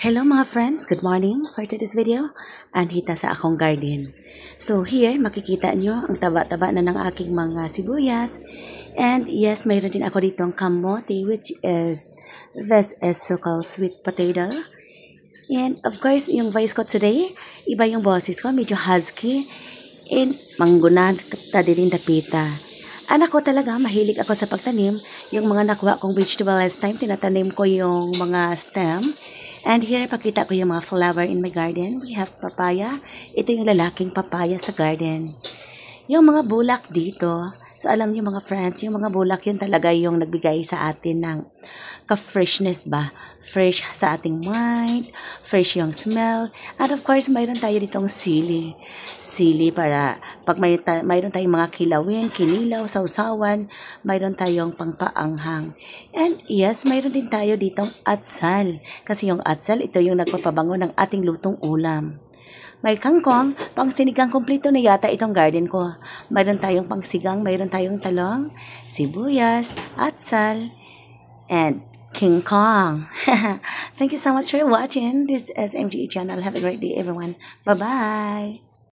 Hello mga friends, good morning. For today's video, andito sa akong garden. So here, makikita nyo ang taba-taba na ng aking mga sibuyas. And yes, mayroon din ako ditong kamote, which is, this is so-called sweet potato. And of course, yung voice ko today, iba yung boses ko, medyo husky. And mangguna tadirin dapita. Anak ko talaga, mahilig ako sa pagtanim. Yung mga nakuha kong vegetable last time, tinatanim ko yung mga stem. And here, pakita ko yung mga flower in my garden. We have papaya. Ito yung lalaking papaya sa garden. Yung mga bulak dito, so alam niyo mga friends, yung mga bulak yun talaga yung nagbigay sa atin ng ka-freshness ba? Fresh sa ating mind, fresh yung smell. And of course, mayroon tayo ditong sili. Sili para pag mayroon tayong mga kilawin, kinilaw, sausawan, mayroon tayong pangpaanghang. And yes, mayroon din tayo ditong atsal. Kasi yung atsal, ito yung nagpapabango ng ating lutong ulam. May kangkong, pang sinigang kompleto na yata itong garden ko. Mayroon tayong pangsigang, mayroon tayong talong, sibuyas, atsal, and King Kong. Thank you so much for watching. This is MGE channel. Have a great day, everyone. Bye-bye.